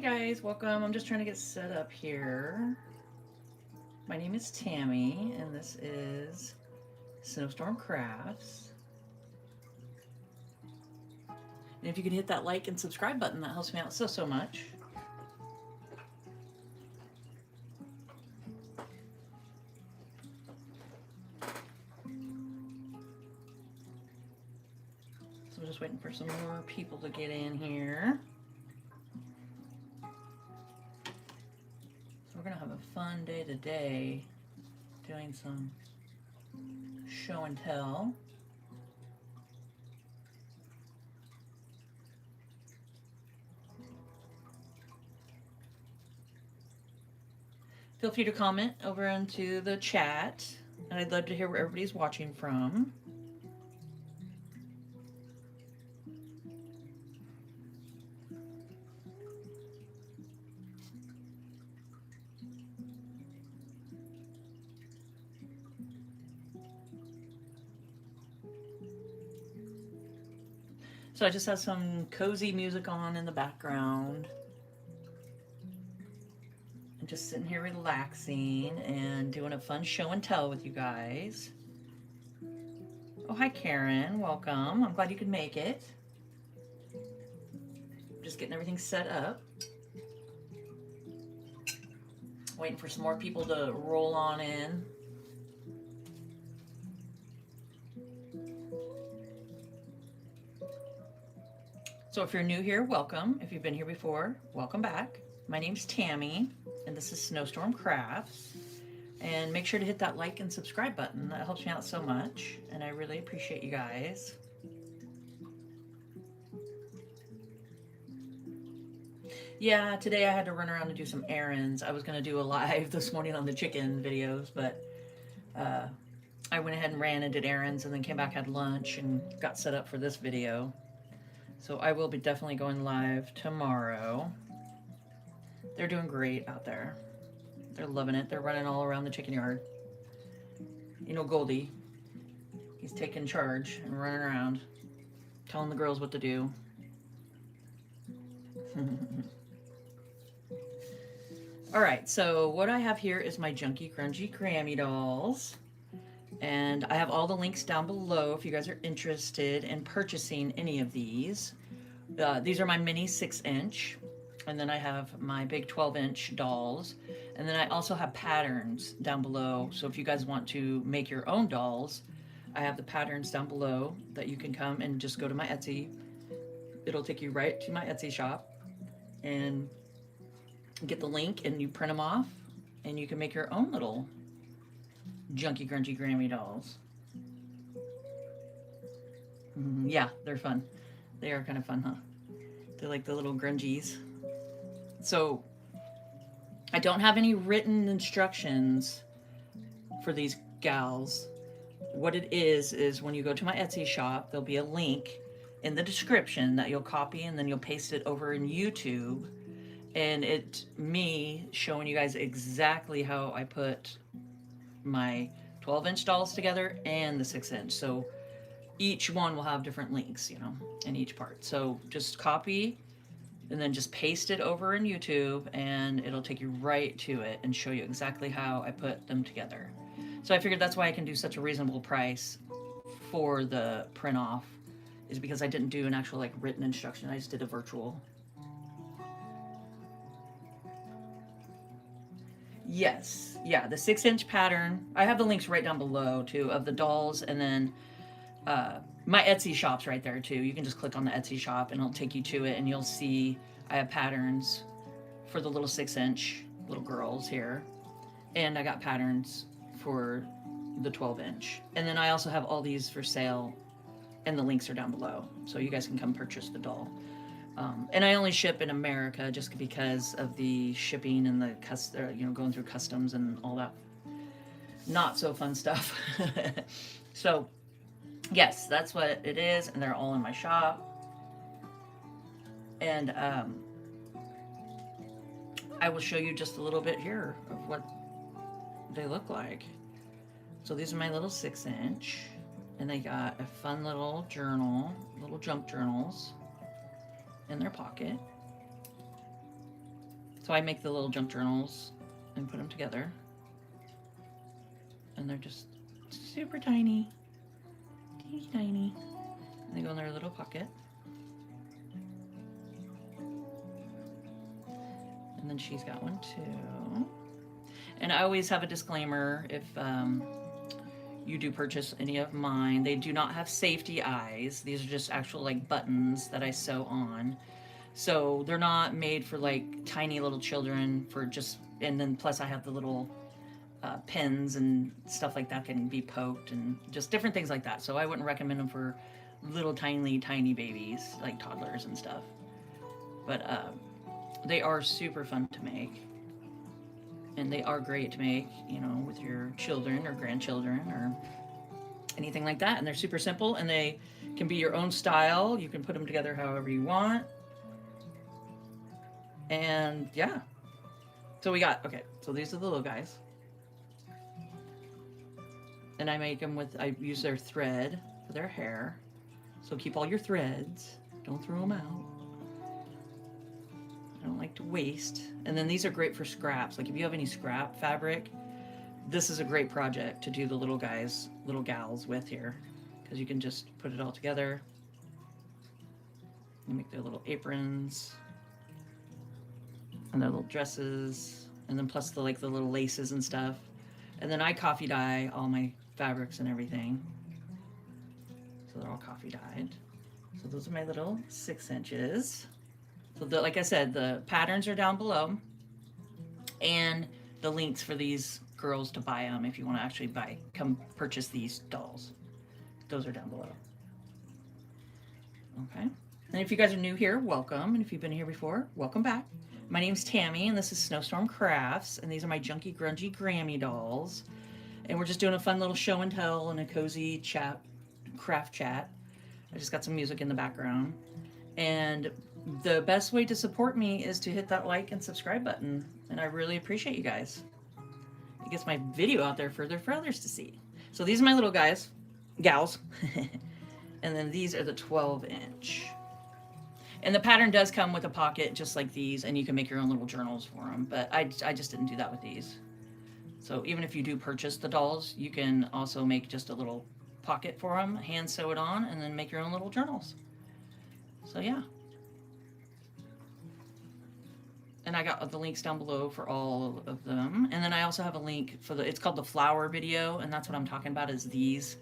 guys, welcome. I'm just trying to get set up here. My name is Tammy, and this is Snowstorm Crafts. And if you could hit that like and subscribe button, that helps me out so much. So I'm just waiting for some more people to get in here. So we're gonna have a fun day today, doing some show and tell. Feel free to comment over into the chat, and I'd love to hear where everybody's watching from. So I just have some cozy music on in the background. And just sitting here relaxing and doing a fun show and tell with you guys. Oh, hi Karen, welcome. I'm glad you could make it. Just getting everything set up. Waiting for some more people to roll on in. So if you're new here, welcome. If you've been here before, welcome back. My name's Tammy, and this is Snowstorm Crafts. And make sure to hit that like and subscribe button. That helps me out so much, and I really appreciate you guys. Yeah, today I had to run around and do some errands. I was going to do a live this morning on the chicken videos, but I went ahead and ran and did errands and then came back, had lunch, and got set up for this video. So I will be definitely going live tomorrow. They're doing great out there. They're loving it. They're running all around the chicken yard. You know Goldie, he's taking charge and running around, telling the girls what to do. All right, so what I have here is my Junky Grungy Grammy dolls. And I have all the links down below if you guys are interested in purchasing any of these. These are my mini 6-inch. And then I have my big 12-inch dolls. And then I also have patterns down below. So if you guys want to make your own dolls, I have the patterns down below that you can come and just go to my Etsy. It'll take you right to my Etsy shop and get the link, and you print them off and you can make your own little Junky Grungy Grammy dolls. Yeah, they're fun. They are kind of fun, huh? They're like the little grungies. So I don't have any written instructions for these gals. What it is when you go to my Etsy shop, there'll be a link in the description that you'll copy, and then you'll paste it over in YouTube. And it's me showing you guys exactly how I put my 12-inch dolls together and the 6-inch. So each one will have different links, you know, in each part. So just copy and then just paste it over in YouTube, and it'll take you right to it and show you exactly how I put them together. So I figured that's why I can do such a reasonable price for the print off, is because I didn't do an actual like written instruction. I just did a virtual. Yes, yeah, the 6-inch pattern. I have the links right down below too of the dolls, and then my Etsy shop's right there too. You can just click on the Etsy shop and it'll take you to it, and you'll see I have patterns for the little 6-inch little girls here, and I got patterns for the 12-inch. And then I also have all these for sale, and the links are down below, so you guys can come purchase the doll. And I only ship in America just because of the shipping and the going through customs and all that not so fun stuff. So yes, that's what it is, and they're all in my shop. And I will show you just a little bit here of what they look like. So these are my little 6-inch, and they got a fun little journal, little jump journals in their pocket. So I make the little junk journals and put them together. And they're just super tiny. Teeny tiny. And they go in their little pocket. And then she's got one too. And I always have a disclaimer if you do purchase any of mine. They do not have safety eyes. These are just actual like buttons that I sew on. So they're not made for like tiny little children for just, and then plus I have the little pins and stuff like that can be poked and just different things like that. So I wouldn't recommend them for little tiny babies like toddlers and stuff. But they are super fun to make. And they are great to make, you know, with your children or grandchildren or anything like that. And they're super simple and they can be your own style. You can put them together however you want. And yeah. So we got, okay, so these are the little guys. And I make them with, I use their thread for their hair. So keep all your threads. Don't throw them out. I don't like to waste. And then these are great for scraps. Like if you have any scrap fabric, this is a great project to do the little guys, little gals with here. Because you can just put it all together. You make their little aprons. And their little dresses. And then plus the like the little laces and stuff. And then I coffee dye all my fabrics and everything. So they're all coffee dyed. So those are my little 6 inches. So like I said, the patterns are down below and the links for these girls to buy them if you want to actually come purchase these dolls. Those are down below. Okay. And if you guys are new here, welcome. And if you've been here before, welcome back. My name's Tammy and this is Snowstorm Crafts. And these are my Junky Grungy Grammy dolls. And we're just doing a fun little show and tell and a cozy craft chat. I just got some music in the background. And the best way to support me is to hit that like and subscribe button. And I really appreciate you guys. It gets my video out there further for others to see. So these are my little gals. And then these are the 12-inch. And the pattern does come with a pocket just like these. And you can make your own little journals for them. But I just didn't do that with these. So even if you do purchase the dolls, you can also make just a little pocket for them, hand sew it on, and then make your own little journals. So yeah. And I got the links down below for all of them. And then I also have a link for it's called the flower video. And that's what I'm talking about is these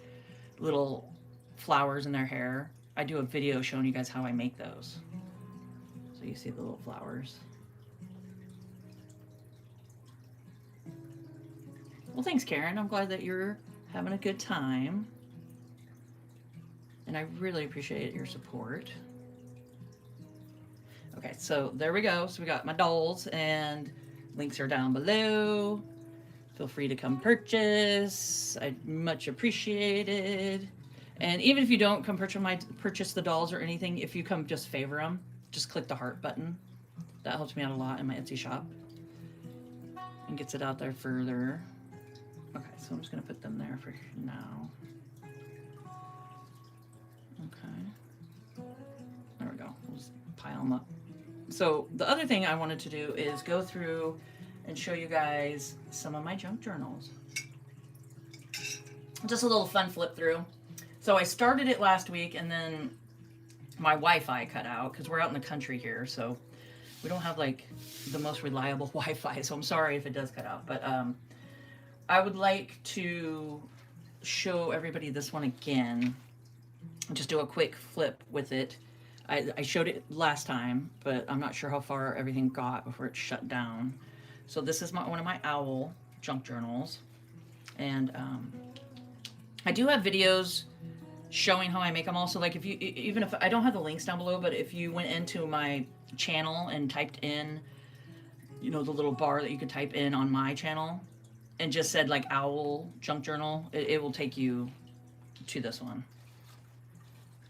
little flowers in their hair. I do a video showing you guys how I make those. So you see the little flowers. Well, thanks, Karen. I'm glad that you're having a good time. And I really appreciate your support. Okay, so there we go. So we got my dolls and links are down below. Feel free to come purchase. I'd much appreciated. And even if you don't come purchase the dolls or anything, if you come just favor them, just click the heart button. That helps me out a lot in my Etsy shop. And gets it out there further. Okay, so I'm just going to put them there for now. Okay. There we go. We'll just pile them up. So the other thing I wanted to do is go through and show you guys some of my junk journals. Just a little fun flip through. So I started it last week and then my Wi-Fi cut out because we're out in the country here. So we don't have like the most reliable Wi-Fi. So I'm sorry if it does cut out. But I would like to show everybody this one again. Just do a quick flip with it. I showed it last time, but I'm not sure how far everything got before it shut down. So this is one of my owl junk journals. And I do have videos showing how I make them also. Like even if I don't have the links down below, but if you went into my channel and typed in, you know, the little bar that you could type in on my channel and just said like owl junk journal, it will take you to this one.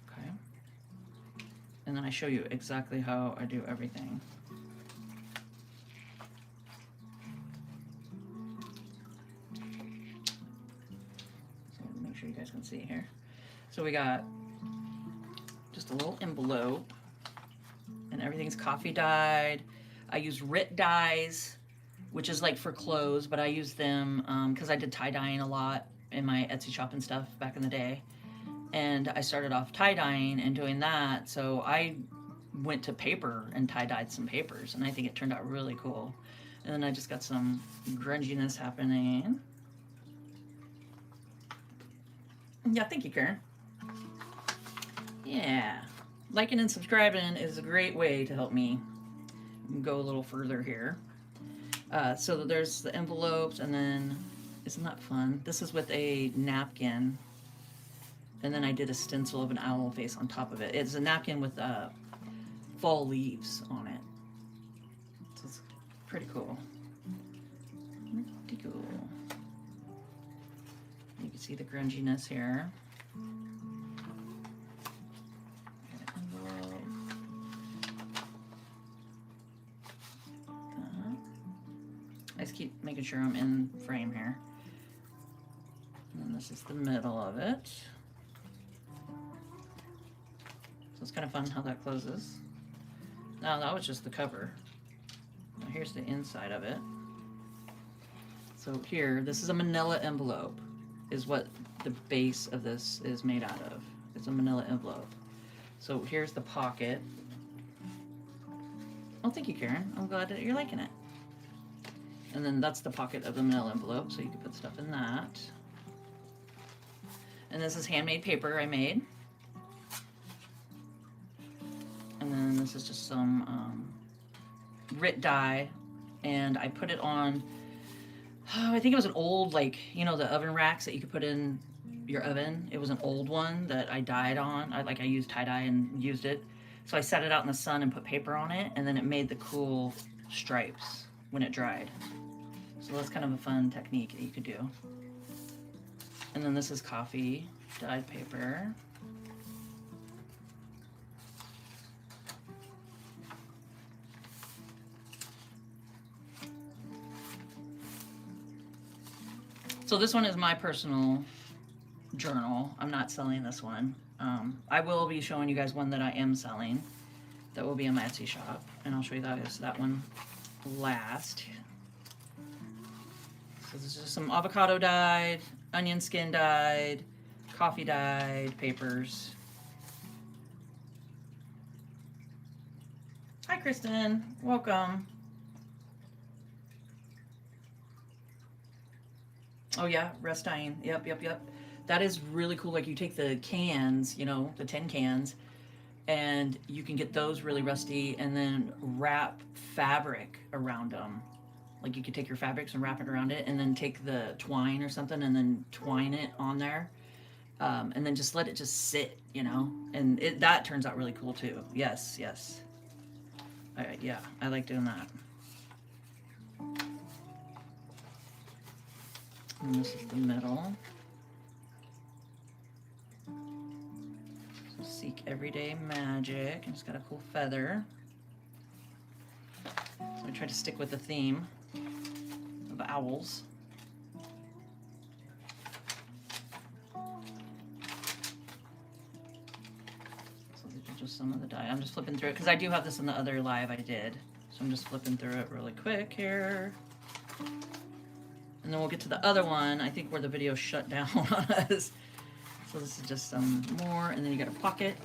Okay. And then I show you exactly how I do everything. So make sure you guys can see here. So we got just a little envelope and everything's coffee dyed. I use RIT dyes, which is like for clothes, but I use them because I did tie-dyeing a lot in my Etsy shop and stuff back in the day. And I started off tie-dyeing and doing that, so I went to paper and tie-dyed some papers, and I think it turned out really cool. And then I just got some grunginess happening. Yeah, thank you, Karen. Yeah, liking and subscribing is a great way to help me go a little further here. So there's the envelopes, and then, isn't that fun? This is with a napkin, and then I did a stencil of an owl face on top of it. It's a napkin with fall leaves on it. So it's pretty cool. Pretty cool. You can see the grunginess here. I just keep making sure I'm in frame here. And then this is the middle of it. So it's kind of fun how that closes. Now that was just the cover. Now here's the inside of it. So here, this is a manila envelope, is what the base of this is made out of. It's a manila envelope. So here's the pocket. Oh, thank you, Karen. I'm glad that you're liking it. And then that's the pocket of the manila envelope, so you can put stuff in that. And this is handmade paper I made. And then this is just some RIT dye, and I put it on, I think it was an old, like, you know, the oven racks that you could put in your oven. It was an old one that I dyed on. I used tie-dye and used it. So I set it out in the sun and put paper on it, and then it made the cool stripes when it dried. So that's kind of a fun technique that you could do. And then this is coffee dyed paper. So this one is my personal journal. I'm not selling this one. I will be showing you guys one that I am selling that will be in my Etsy shop, and I'll show you that one last. So this is just some avocado dyed, onion skin dyed, coffee dyed papers. Hi, Kristen. Welcome. Oh yeah, rest dyeing. Yep. That is really cool. Like, you take the cans, you know, the tin cans, and you can get those really rusty and then wrap fabric around them. Like, you could take your fabrics and wrap it around it, and then take the twine or something and then twine it on there. And then just let it just sit, you know, and that turns out really cool too. Yes. All right, yeah, I like doing that. And this is the middle. So Seek Everyday Magic, and it's got a cool feather. So I try to stick with the theme of owls. So these are just some of the dye. I'm just flipping through it because I do have this in the other live I did. So I'm just flipping through it really quick here. And then we'll get to the other one, I think, where the video shut down on us. So this is just some more, and then you got a pocket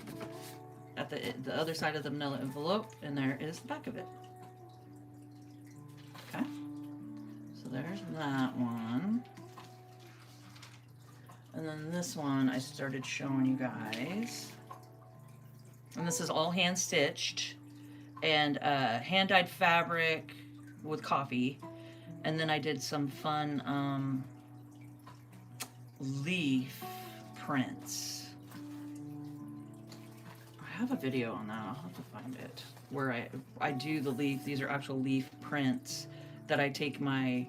at the other side of the manila envelope, and there is the back of it. Okay, so there's that one. And then this one I started showing you guys. And this is all hand stitched and hand dyed fabric with coffee. And then I did some fun leaf prints. I have a video on that. I'll have to find it, where I do the leaf. These are actual leaf prints that I take my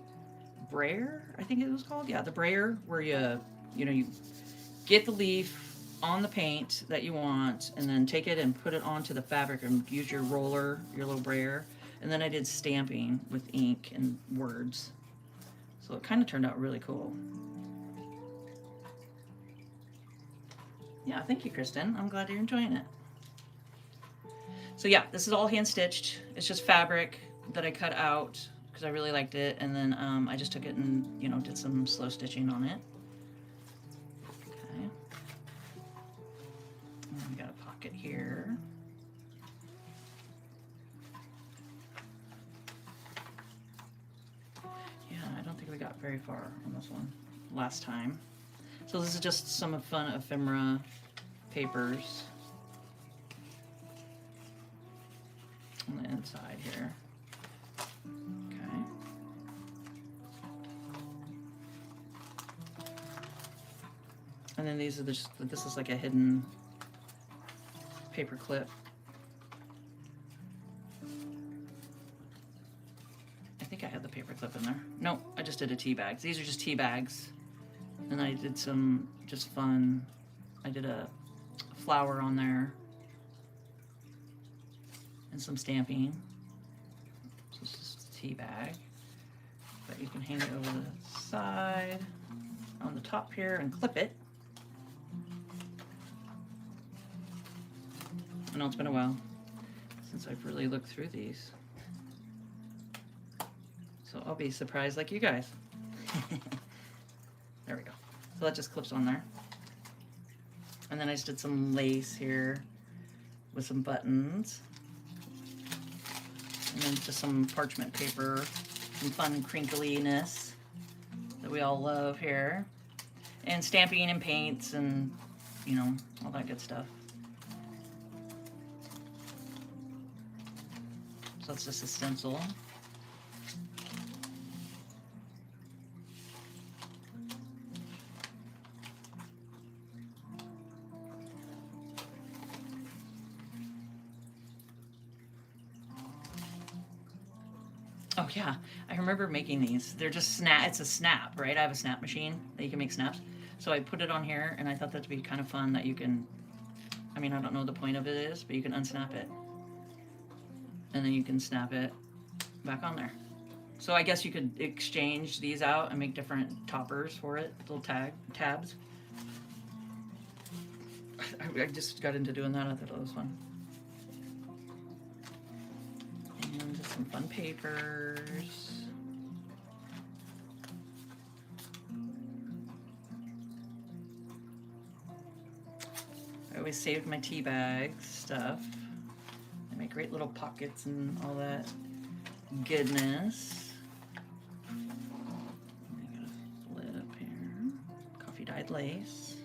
brayer, I think it was called. Yeah, the brayer, where you get the leaf on the paint that you want, and then take it and put it onto the fabric and use your roller, your little brayer. And then I did stamping with ink and words. So it kind of turned out really cool. Yeah, thank you, Kristen. I'm glad you're enjoying it. So yeah, this is all hand stitched. It's just fabric that I cut out because I really liked it, and then I just took it and, you know, did some slow stitching on it. Okay. And then we got a pocket here. Yeah, I don't think we got very far on this one last time. So this is just some fun ephemera papers on the inside here. Okay. And then these are just, this is like a hidden paper clip. I think I had the paper clip in there. Nope, I just did a tea bag. These are just tea bags. And I did some just fun, I did a flower on there and some stamping. So it's just a tea bag. But you can hang it over the side on the top here and clip it. I know it's been a while since I've really looked through these. So I'll be surprised like you guys. There we go. So that just clips on there. And then I just did some lace here with some buttons. And then just some parchment paper, some fun crinkliness that we all love here. And stamping and paints and, you know, all that good stuff. So it's just a stencil. Oh yeah, I remember making these. They're just it's a snap, right? I have a snap machine that you can make snaps. So I put it on here and I thought that'd be kind of fun that you can, I mean, I don't know what the point of it is, but you can unsnap it. And then you can snap it back on there. So I guess you could exchange these out and make different toppers for it, little tabs. I just got into doing that. I thought it was fun. And just some fun papers. I always saved my tea bag stuff. I make great little pockets and all that goodness. I got a flip here. Coffee dyed lace.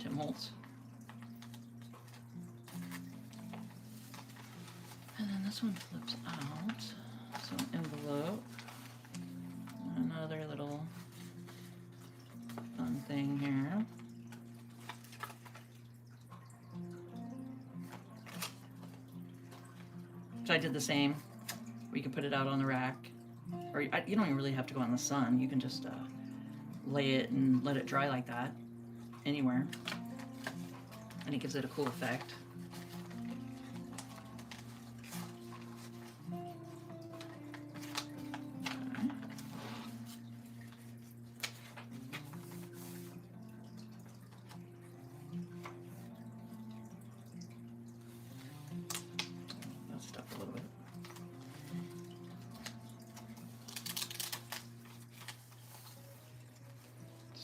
Tim Holtz. And then this one flips out. So an envelope. Another little fun thing here. So I did the same. We can put it out on the rack. Or you don't even really have to go in the sun. You can just lay it and let it dry like that anywhere. And it gives it a cool effect.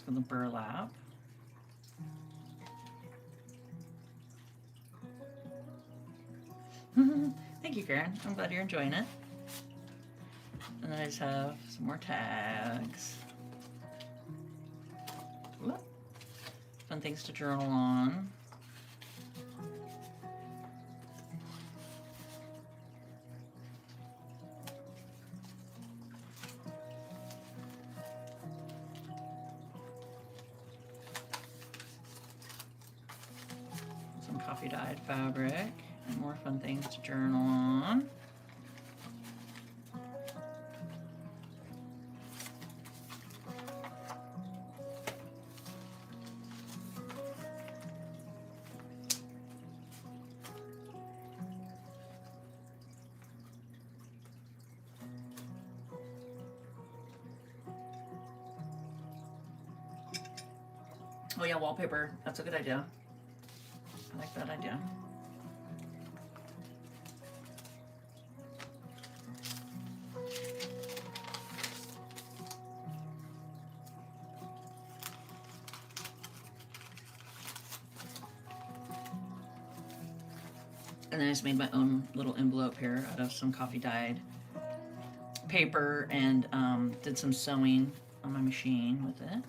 For the burlap. Thank you, Karen. I'm glad you're enjoying it. And then I just have some more tags. Whoop. Fun things to journal on. Coffee dyed fabric and more fun things to journal on. Oh yeah, wallpaper. That's a good idea. I like that idea. And then I just made my own little envelope here out of some coffee dyed paper and did some sewing on my machine with it. And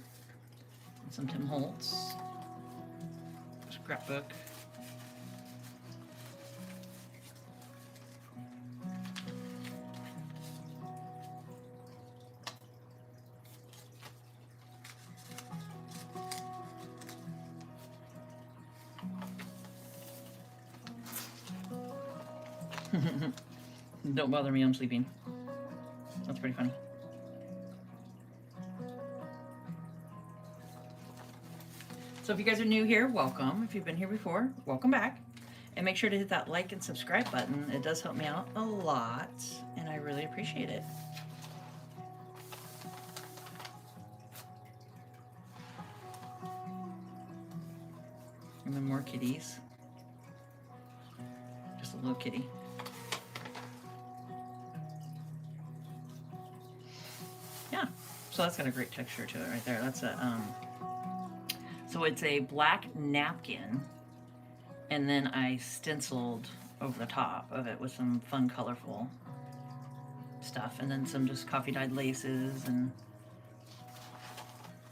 some Tim Holtz scrapbook. Don't bother me, I'm sleeping. That's pretty funny. So if you guys are new here, welcome. If you've been here before, welcome back. And make sure to hit that like and subscribe button. It does help me out a lot, and I really appreciate it. And then more kitties. Just a little kitty. Yeah, so that's got a great texture to it right there. That's a so it's a black napkin, and then I stenciled over the top of it with some fun, colorful stuff, and then some just coffee dyed laces, and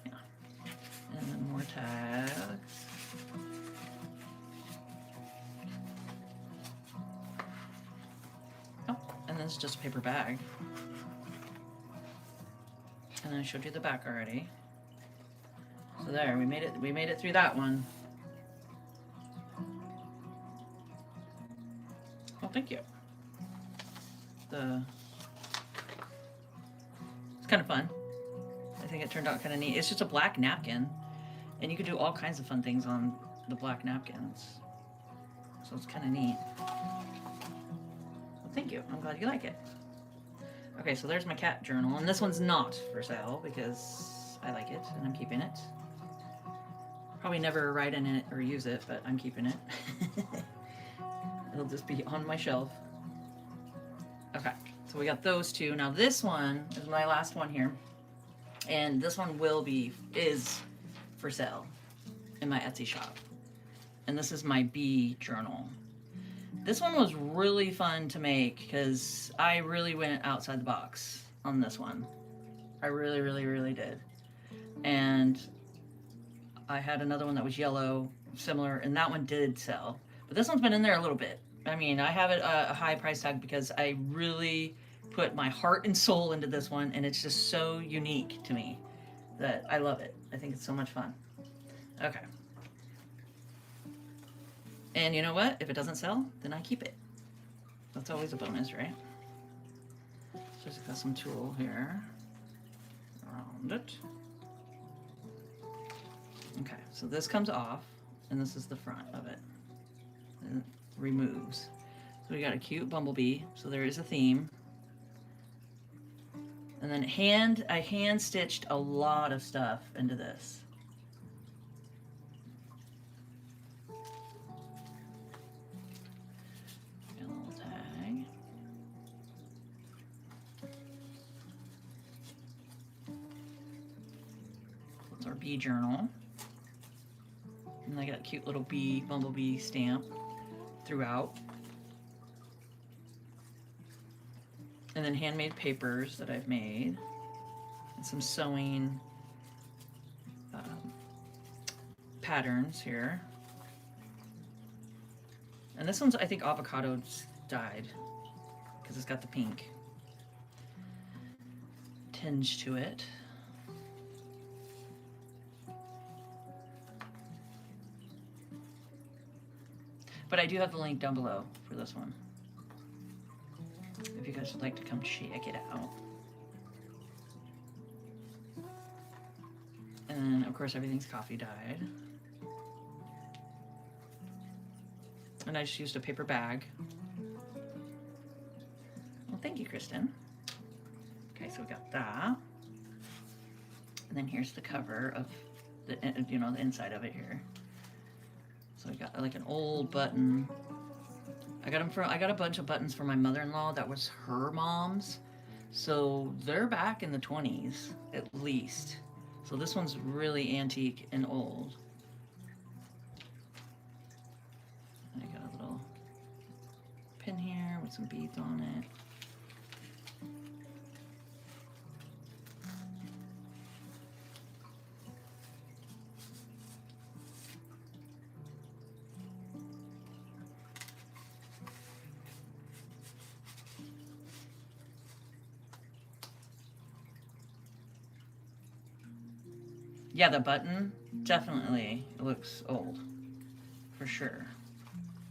yeah, and then more tags. Oh, and then it's just a paper bag. And then I showed you the back already. So there, we made it through that one. Well, thank you. It's kind of fun. I think it turned out kind of neat. It's just a black napkin, and you could do all kinds of fun things on the black napkins. So it's kind of neat. Well, thank you. I'm glad you like it. Okay, so there's my cat journal, and this one's not for sale because I like it and I'm keeping it. Probably never write in it or use it, but I'm keeping it. It'll just be on my shelf. Okay, so we got those two. Now this one is my last one here, and this one is for sale in my Etsy shop. And this is my bee journal. This one was really fun to make because I really went outside the box on this one. I really, really, really did. And I had another one that was yellow, similar, and that one did sell. But this one's been in there a little bit. I mean, I have it a high price tag because I really put my heart and soul into this one, and it's just so unique to me that I love it. I think it's so much fun. Okay. And you know what? If it doesn't sell, then I keep it. That's always a bonus, right? So just got some tulle here around it. Okay, so this comes off, and this is the front of it. And it removes. So we got a cute bumblebee, so there is a theme. And then I hand stitched a lot of stuff into this. Our bee journal, and I got a cute little bumblebee stamp throughout, and then handmade papers that I've made, and some sewing patterns here. And this one's, I think, avocado dyed because it's got the pink tinge to it. But I do have the link down below for this one, if you guys would like to come check it out. And then, of course, everything's coffee dyed. And I just used a paper bag. Well, thank you, Kristen. Okay, so we got that. And then here's the cover of the, you know, the inside of it here. So I got like an old button. I got a bunch of buttons for my mother-in-law that was her mom's. So they're back in the 20s at least. So this one's really antique and old. I got a little pin here with some beads on it. Yeah, the button definitely looks old, for sure.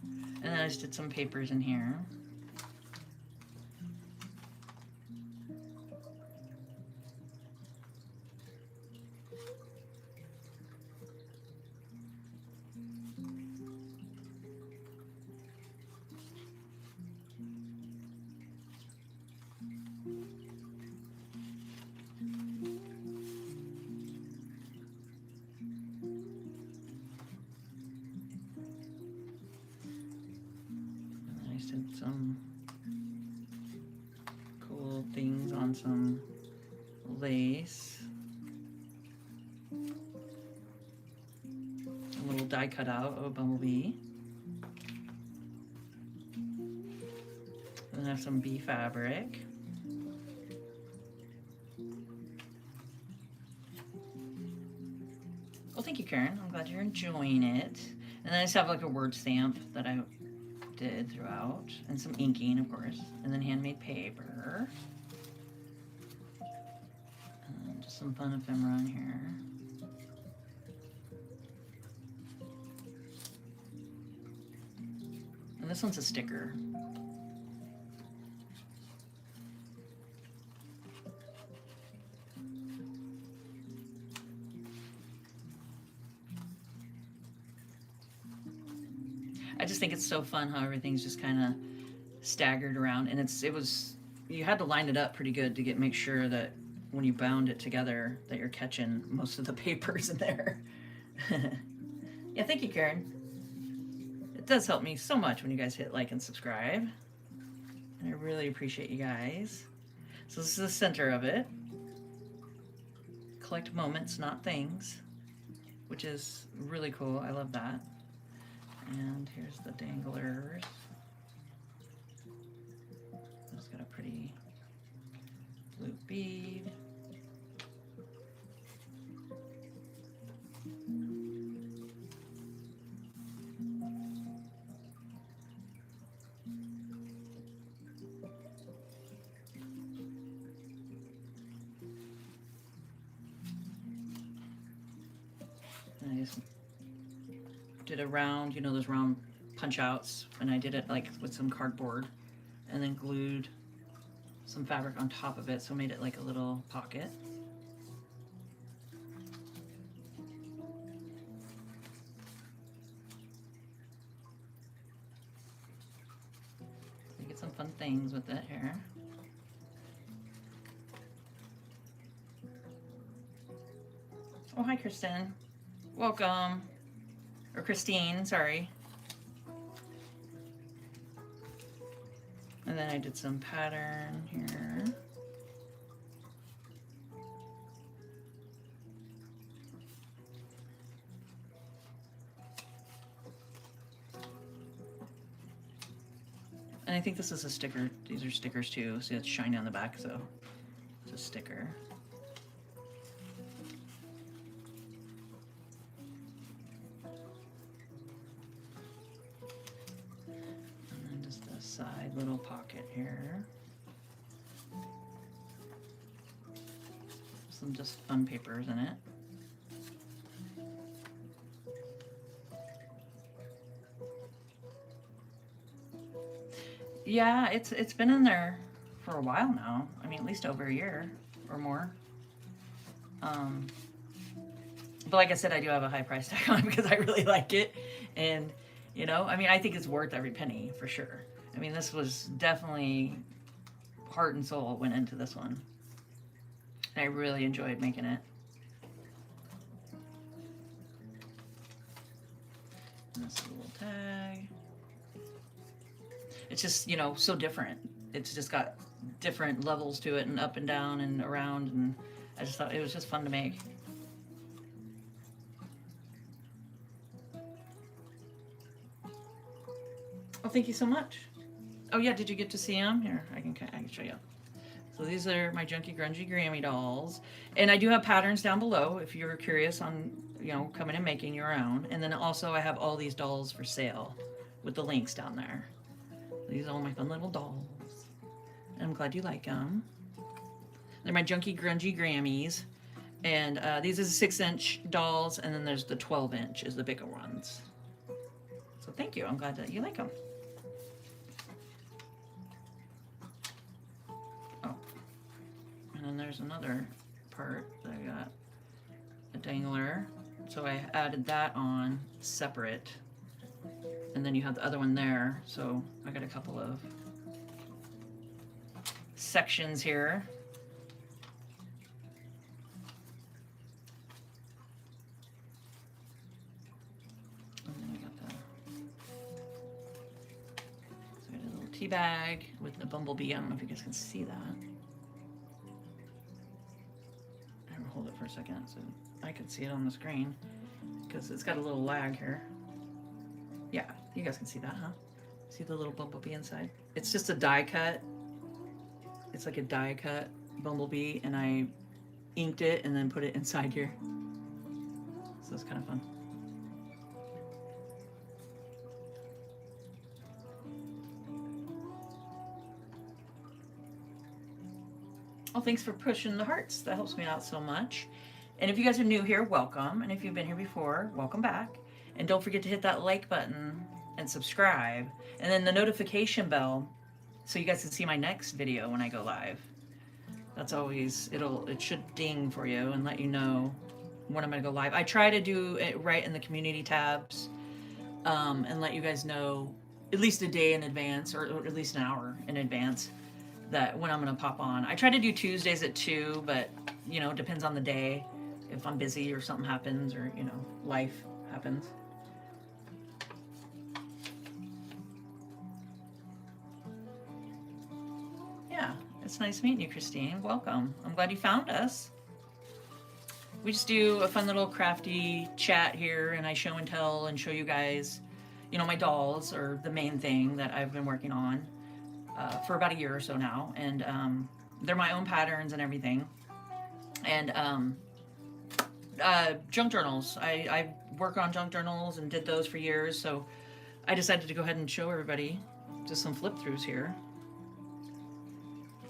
And then I just did some papers in here. Some cool things on some lace. A little die cut out of a bumblebee. And then I have some bee fabric. Well, thank you, Karen. I'm glad you're enjoying it. And then I just have like a word stamp that I did throughout, and some inking, of course, and then handmade paper, and just some fun ephemera on here. And this one's a sticker. I just think it's so fun how everything's just kind of staggered around, and you had to line it up pretty good to make sure that when you bound it together that you're catching most of the papers in there. Yeah, thank you, Karen. It does help me so much when you guys hit like and subscribe, and I really appreciate you guys. So this is the center of it. Collect moments, not things, which is really cool. I love that. And here's the danglers. It's got a pretty blue bead. And I just did a round, you know, those round punch outs, and I did it like with some cardboard and then glued some fabric on top of it, so made it like a little pocket. You get some fun things with it here. Oh, hi, Kristen. Welcome. Or Christine, sorry. And then I did some pattern here. And I think this is a sticker. These are stickers too. See, it's shiny on the back, so it's a sticker. Side little pocket here. Some just fun papers in it. Yeah, it's been in there for a while now. I mean, at least over a year or more. But like I said, I do have a high price tag on it because I really like it. And, you know, I mean, I think it's worth every penny for sure. I mean, this was definitely heart and soul went into this one. And I really enjoyed making it. And this little tag. It's just, you know, so different. It's just got different levels to it and up and down and around, and I just thought it was just fun to make. Oh, thank you so much. Oh yeah, did you get to see them? Here, I can show you. So these are my Junky Grungy Grammy dolls, and I do have patterns down below if you're curious on, you know, coming and making your own. And then also I have all these dolls for sale with the links down there. These are all my fun little dolls. And I'm glad you like them. They're my Junky Grungy Grammys. And these are the 6-inch dolls, and then there's the 12-inch is the bigger ones. So thank you. I'm glad that you like them. Oh. And then there's another part that I got. A dangler. So I added that on separate. And then you have the other one there. So I got a couple of sections here. And then I got a little tea bag with the Bumblebee. I don't know if you guys can see that. I'm gonna hold it for a second so I can see it on the screen because it's got a little lag here. Yeah, you guys can see that, huh? See the little Bumblebee inside? It's just a die cut. It's like a die cut Bumblebee, and I inked it and then put it inside here. So it's kind of fun. Oh, thanks for pushing the hearts. That helps me out so much. And if you guys are new here, welcome. And if you've been here before, welcome back. And don't forget to hit that like button and subscribe. And then the notification bell so you guys can see my next video when I go live. That's always, it should ding for you and let you know when I'm gonna go live. I try to do it right in the community tabs and let you guys know at least a day in advance, or at least an hour in advance, that when I'm gonna pop on. I try to do Tuesdays at 2, but you know, it depends on the day. If I'm busy or something happens, or you know, life happens. Yeah, it's nice meeting you, Christine. Welcome. I'm glad you found us. We just do a fun little crafty chat here, and I show and tell and show you guys, you know, my dolls are the main thing that I've been working on for about a year or so now, and they're my own patterns and everything. And junk journals. I work on junk journals and did those for years, so I decided to go ahead and show everybody just some flip throughs here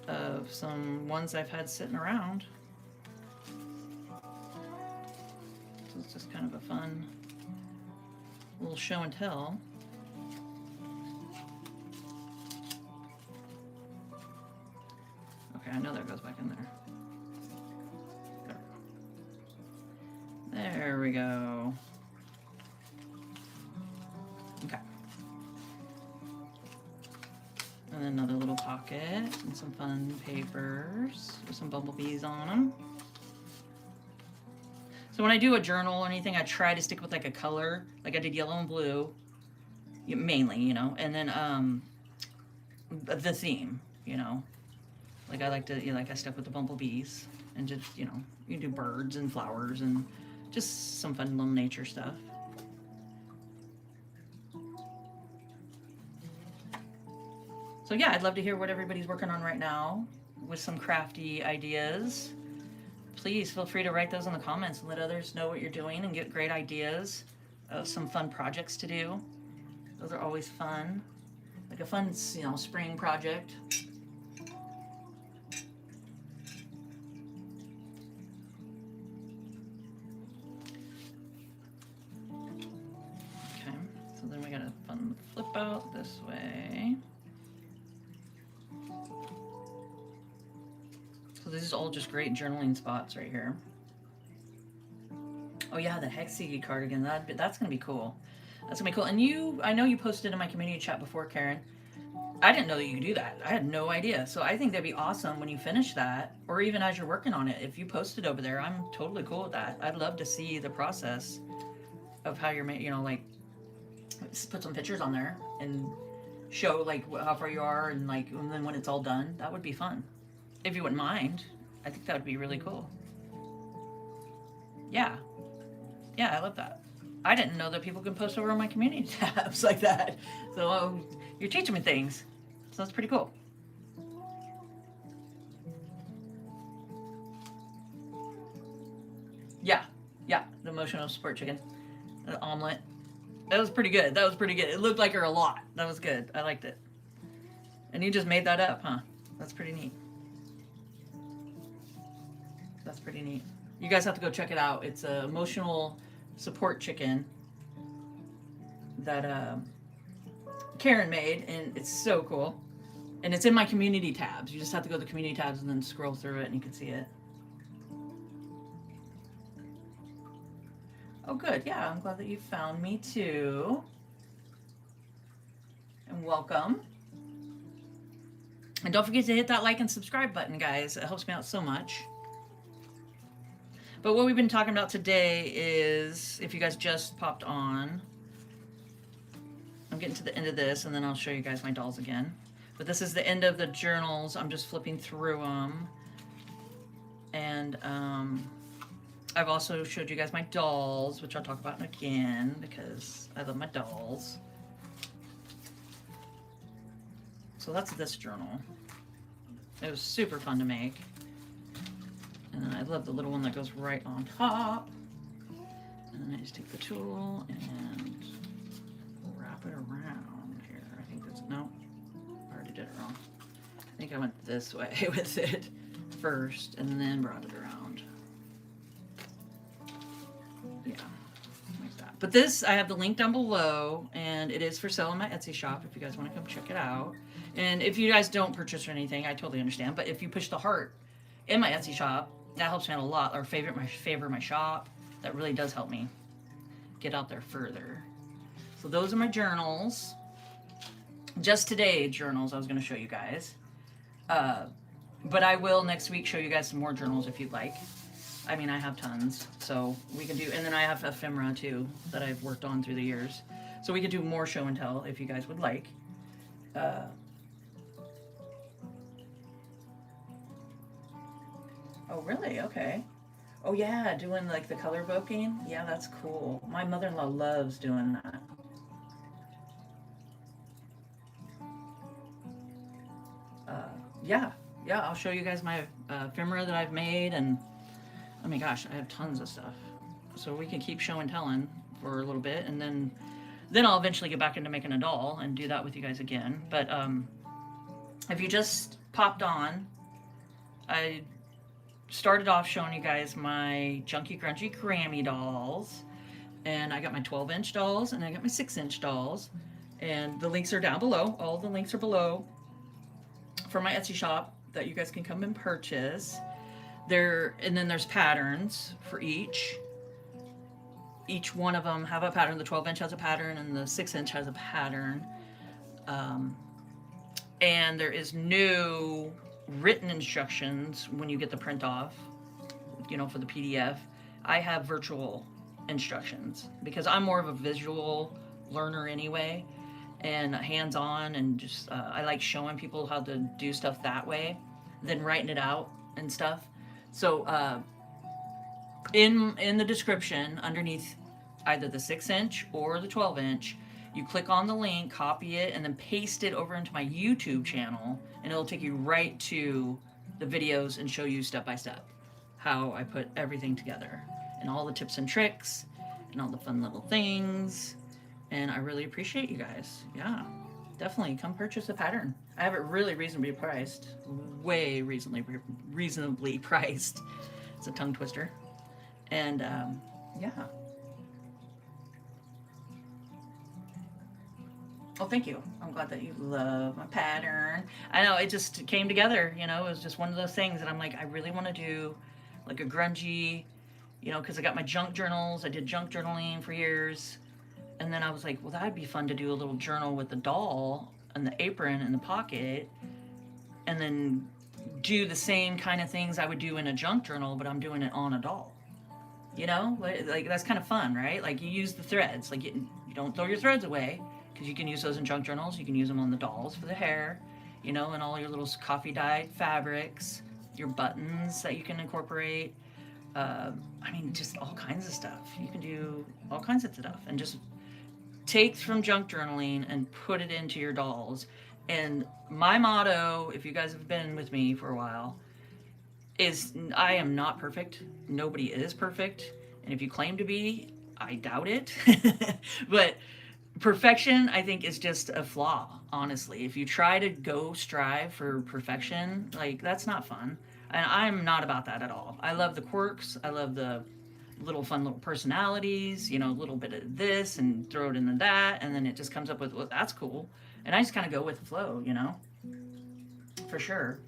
of some ones I've had sitting around. So it's just kind of a fun little show and tell. Okay, I know that goes back in there. There we go. Okay. And then another little pocket and some fun papers with some bumblebees on them. So when I do a journal or anything, I try to stick with like a color. Like I did yellow and blue, mainly, you know, and then the theme, you know. Like I like to, you know, like I stuck with the bumblebees and just, you know, you do birds and flowers and just some fun little nature stuff. So yeah, I'd love to hear what everybody's working on right now with some crafty ideas. Please feel free to write those in the comments and let others know what you're doing and get great ideas of some fun projects to do. Those are always fun. Like a fun, you know, spring project. Okay, so then we got a fun flip out this way. So this is all just great journaling spots right here. Oh yeah, the Hexie cardigan, that's gonna be cool. That's gonna be cool. And I know you posted in my community chat before, Karen. I didn't know that you could do that. I had no idea. So I think that'd be awesome when you finish that, or even as you're working on it. If you post it over there, I'm totally cool with that. I'd love to see the process of how you're, you know, like Just put some pictures on there and show like how far you are, and like, and then when it's all done, that would be fun. If you wouldn't mind, I think that would be really cool. Yeah, yeah, I love that. I didn't know that people can post over on my community tabs like that. So you're teaching me things. So that's pretty cool. Yeah, yeah, the emotional support chicken, the omelet. That was pretty good. That was pretty good. It looked like her a lot. That was good. I liked it. And you just made that up, huh? That's pretty neat. That's pretty neat. You guys have to go check it out. It's a emotional support chicken that Karen made, and it's so cool. And it's in my community tabs. You just have to go to the community tabs and then scroll through it, and you can see it. Oh, good. Yeah, I'm glad that you found me too. And welcome. And don't forget to hit that like and subscribe button, guys. It helps me out so much. But what we've been talking about today is, if you guys just popped on, I'm getting to the end of this, and then I'll show you guys my dolls again. But this is the end of the journals. I'm just flipping through them. And I've also showed you guys my dolls, which I'll talk about again because I love my dolls. So that's this journal. It was super fun to make. And then I love the little one that goes right on top. And then I just take the tool and wrap it around here. I think that's, no, I already did it wrong. I think I went this way with it first and then brought it around. Yeah, like that. But this, I have the link down below, and it is for sale on my Etsy shop if you guys want to come check it out. And if you guys don't purchase or anything, I totally understand. But if you push the heart in my Etsy shop, that helps me out a lot. Or favorite my shop. That really does help me get out there further. So those are my journals. Just today journals I was going to show you guys. But I will next week show you guys some more journals if you'd like. I mean, I have tons, so we can do, and then I have ephemera too that I've worked on through the years. So we could do more show and tell if you guys would like. Oh, really? Okay. Oh, yeah, doing like the color evoking. Yeah, that's cool. My mother-in-law loves doing that. Yeah, I'll show you guys my ephemera that I've made, and oh my gosh, I have tons of stuff. So we can keep show and telling for a little bit, and then I'll eventually get back into making a doll and do that with you guys again. But if you just popped on, I started off showing you guys my Junky Grungy Grammy dolls, and I got my 12-inch dolls, and I got my 6-inch dolls, and the links are down below. All the links are below for my Etsy shop that you guys can come and purchase. And then there's patterns for each one of them have a pattern. The 12-inch has a pattern, and the 6-inch has a pattern. And there is no written instructions when you get the print off, for the PDF. I have virtual instructions because I'm more of a visual learner anyway, and hands-on, and just I like showing people how to do stuff that way than writing it out and stuff. So in the description underneath either the 6-inch or the 12-inch, you click on the link, copy it, and then paste it over into my YouTube channel, and it'll take you right to the videos and show you step by step how I put everything together, and all the tips and tricks and all the fun little things. And I really appreciate you guys. Yeah, definitely come purchase a pattern. I have it really reasonably priced, way reasonably priced. It's a tongue twister. And yeah. Oh, thank you. I'm glad that you love my pattern. I know it just came together, it was just one of those things that I'm like, I really want to do like a grungy, because I got my junk journals. I did junk journaling for years. And then I was like, well, that'd be fun to do a little journal with the doll and the apron and the pocket, and then do the same kind of things I would do in a junk journal, but I'm doing it on a doll. Like that's kind of fun, right? Like you use the threads, like You don't throw your threads away, because you can use those in junk journals. You can use them on the dolls for the hair, you know, and all your little coffee dyed fabrics, your buttons that you can incorporate. I mean, just all kinds of stuff. You can do all kinds of stuff and just take from junk journaling and put it into your dolls. And my motto, if you guys have been with me for a while, is I am not perfect. Nobody is perfect. And if you claim to be, I doubt it. But perfection, I think, is just a flaw, honestly. If you try to go strive for perfection, like, that's not fun. And I'm not about that at all. I love the quirks. I love the little fun little personalities, you know, a little bit of this and throw it into that. And then it just comes up with, well, that's cool. And I just kind of go with the flow, you know, for sure.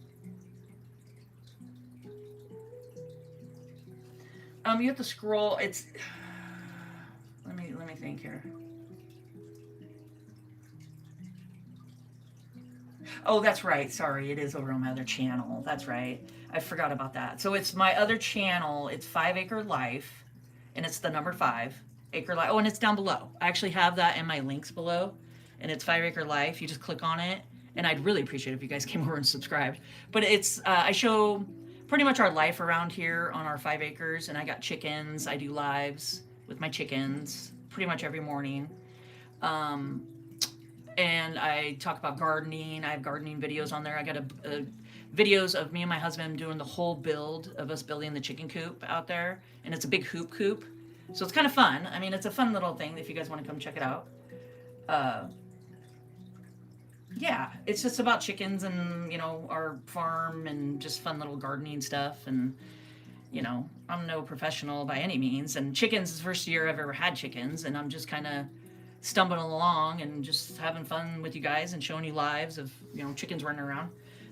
You have to scroll. It's, let me think here. Oh, that's right. Sorry, it is over on my other channel. That's right. I forgot about that. So it's my other channel. It's 5 Acre Life, and it's the number 5 Acre Life. Oh, and it's down below. I actually have that in my links below, and it's 5 Acre Life. You just click on it, and I'd really appreciate it if you guys came over and subscribed. But it's I show pretty much our life around here on our 5 acres, and I got chickens. I do lives with my chickens pretty much every morning. And I talk about gardening. I have gardening videos on there. I got videos of me and my husband doing the whole build of us building the chicken coop out there. And it's a big hoop coop. So it's kind of fun. I mean, it's a fun little thing if you guys want to come check it out. Yeah, it's just about chickens and, you know, our farm and just fun little gardening stuff. And, you know, I'm no professional by any means. And chickens is the first year I've ever had chickens. And I'm just kind of stumbling along and just having fun with you guys and showing you lives of, you know, chickens running around.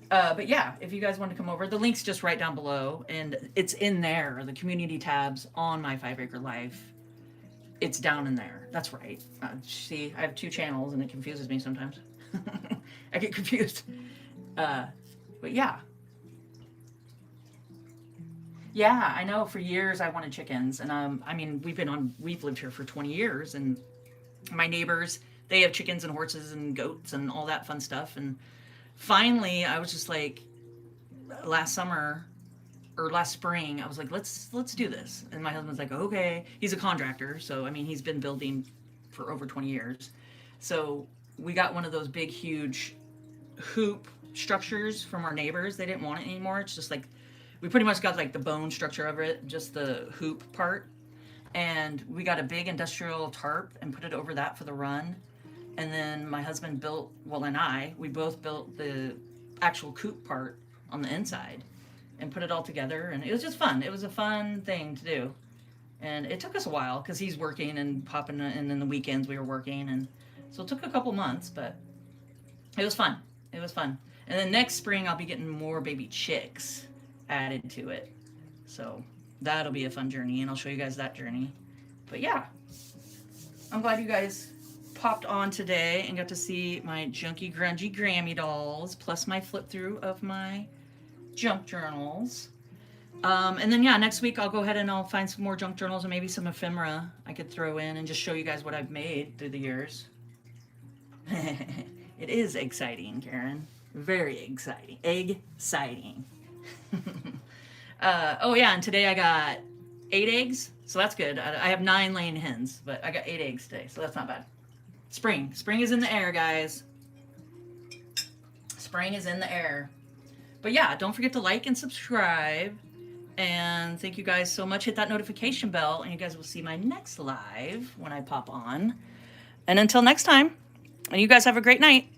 But yeah, if you guys want to come over, the link's just right down below. And it's in there, the community tabs on my 5 Acre Life. It's down in there. That's right. See, I have 2 channels and it confuses me sometimes. I get confused. But yeah. Yeah, I know for years I wanted chickens. And I mean, we've lived here for 20 years, and my neighbors, they have chickens and horses and goats and all that fun stuff. And finally, I was just like, last spring, I was like, let's do this. And my husband's like, okay. He's a contractor, so I mean, he's been building for over 20 years. So we got one of those big, huge hoop structures from our neighbors. They didn't want it anymore. It's just like, we pretty much got like the bone structure of it, just the hoop part. And we got a big industrial tarp and put it over that for the run. And then my husband built, we both built the actual coop part on the inside and put it all together. And it was just fun. It was a fun thing to do. And it took us a while because he's working and popping, and then the weekends we were working. And so it took a couple months, but it was fun. It was fun. And then next spring, I'll be getting more baby chicks added to it. So that'll be a fun journey, and I'll show you guys that journey. But yeah, I'm glad you guys popped on today and got to see my Junky Grungy Grammy dolls, plus my flip through of my junk journals. And then yeah, next week I'll go ahead and I'll find some more junk journals and maybe some ephemera I could throw in and just show you guys what I've made through the years. It is exciting, Karen. Very exciting. Exciting. Oh yeah, and today I got 8 eggs, so that's good. I have 9 laying hens, but I got 8 eggs today, so that's not bad. Spring is in the air, guys. Spring is in the air. But yeah, don't forget to like and subscribe, and thank you guys so much. Hit that notification bell, and you guys will see my next live when I pop on. And until next time, and you guys have a great night.